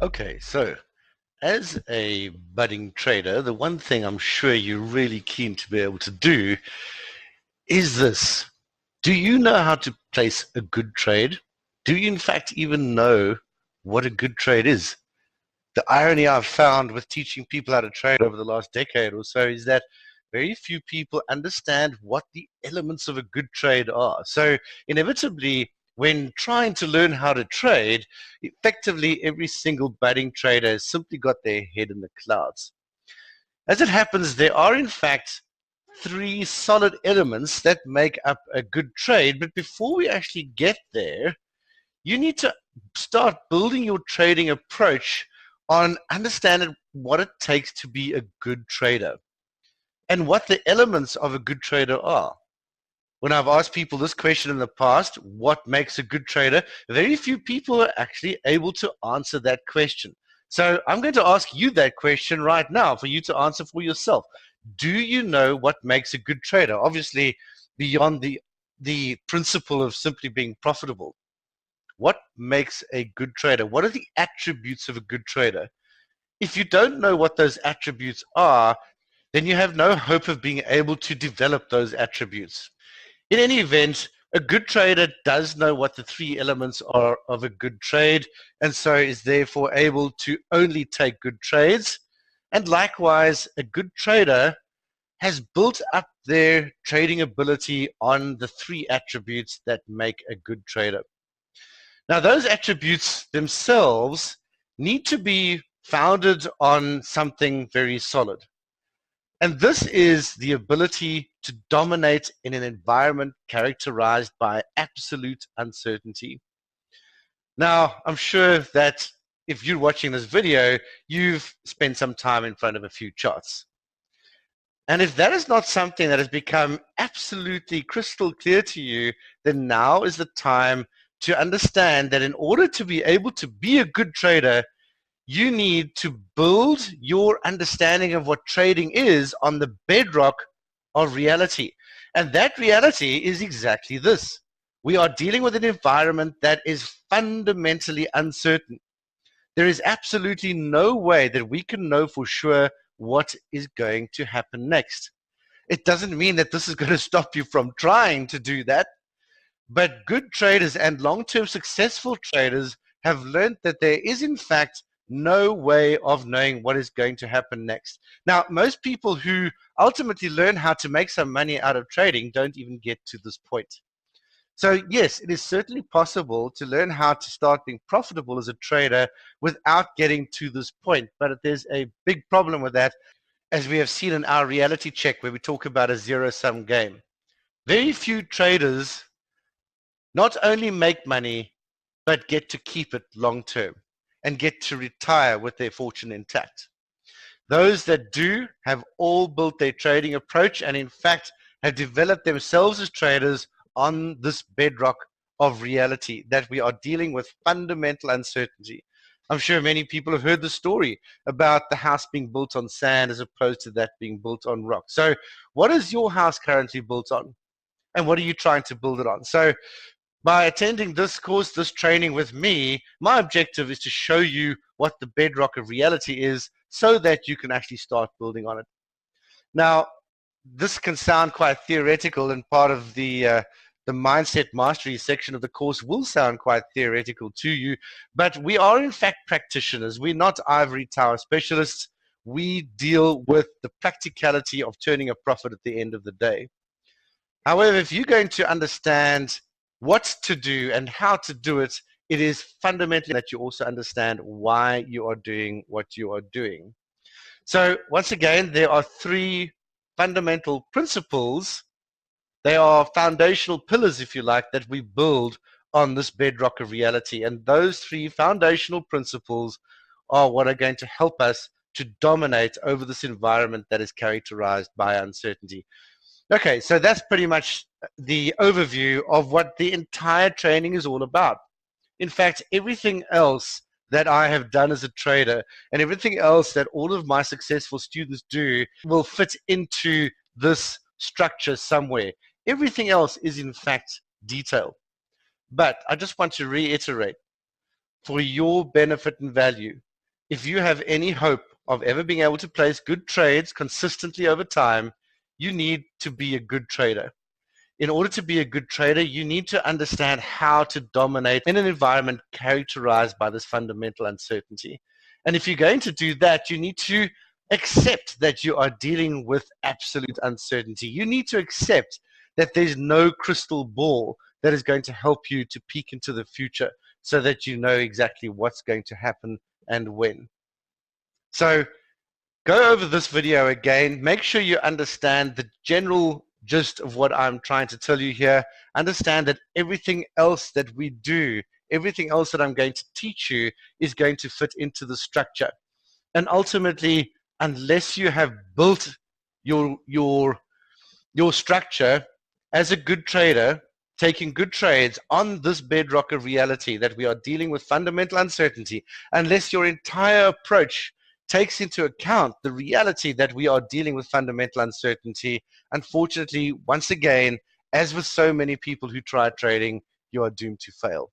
Okay, so as a budding trader, the one thing I'm sure you're really keen to be able to do is this. Do you know how to place a good trade? Do you, in fact, even know what a good trade is? The irony I've found with teaching people how to trade over the last decade or so is that very few people understand what the elements of a good trade are. So, inevitably, when trying to learn how to trade, effectively every single budding trader has simply got their head in the clouds. As it happens, there are in fact three solid elements that make up a good trade. But before we actually get there, you need to start building your trading approach on understanding what it takes to be a good trader and what the elements of a good trader are. When I've asked people this question in the past, what makes a good trader, very few people are actually able to answer that question. So I'm going to ask you that question right now for you to answer for yourself. Do you know what makes a good trader? Obviously, beyond the principle of simply being profitable. What makes a good trader? What are the attributes of a good trader? If you don't know what those attributes are, then you have no hope of being able to develop those attributes. In any event, a good trader does know what the three elements are of a good trade, and so is therefore able to only take good trades. And likewise, a good trader has built up their trading ability on the three attributes that make a good trader. Now, those attributes themselves need to be founded on something very solid. And this is the ability to dominate in an environment characterized by absolute uncertainty. Now, I'm sure that if you're watching this video, you've spent some time in front of a few charts. And if that is not something that has become absolutely crystal clear to you, then now is the time to understand that in order to be able to be a good trader, you need to build your understanding of what trading is on the bedrock of reality. And that reality is exactly this. We are dealing with an environment that is fundamentally uncertain. There is absolutely no way that we can know for sure what is going to happen next. It doesn't mean that this is going to stop you from trying to do that, but good traders and long-term successful traders have learned that there is in fact no way of knowing what is going to happen next. Now, most people who ultimately learn how to make some money out of trading don't even get to this point. So yes, it is certainly possible to learn how to start being profitable as a trader without getting to this point. But there's a big problem with that, as we have seen in our reality check where we talk about a zero-sum game. Very few traders not only make money, but get to keep it long term and get to retire with their fortune intact. Those that do have all built their trading approach and in fact have developed themselves as traders on this bedrock of reality that we are dealing with fundamental uncertainty. I'm sure many people have heard the story about the house being built on sand as opposed to that being built on rock. So what is your house currently built on? And what are you trying to build it on? So by attending this course, this training with me, my objective is to show you what the bedrock of reality is so that you can actually start building on it. Now, this can sound quite theoretical, and part of the mindset mastery section of the course will sound quite theoretical to you, but we are in fact practitioners. We're not ivory tower specialists. We deal with the practicality of turning a profit at the end of the day. However, if you're going to understand what to do and how to do it, it is fundamentally that you also understand why you are doing what you are doing. So once again, there are three fundamental principles. They are foundational pillars, if you like, that we build on this bedrock of reality. And those three foundational principles are what are going to help us to dominate over this environment that is characterized by uncertainty. Okay, so that's pretty much the overview of what the entire training is all about. In fact, everything else that I have done as a trader and everything else that all of my successful students do will fit into this structure somewhere. Everything else is in fact detail. But I just want to reiterate, for your benefit and value, if you have any hope of ever being able to place good trades consistently over time, you need to be a good trader. In order to be a good trader, you need to understand how to dominate in an environment characterized by this fundamental uncertainty. And if you're going to do that, you need to accept that you are dealing with absolute uncertainty. You need to accept that there's no crystal ball that is going to help you to peek into the future so that you know exactly what's going to happen and when. So go over this video again. Make sure you understand the general gist of what I'm trying to tell you here. Understand that everything else that we do, everything else that I'm going to teach you is going to fit into the structure. And ultimately, unless you have built your structure as a good trader, taking good trades on this bedrock of reality that we are dealing with fundamental uncertainty, unless your entire approach takes into account the reality that we are dealing with fundamental uncertainty, unfortunately, once again, as with so many people who try trading, you are doomed to fail.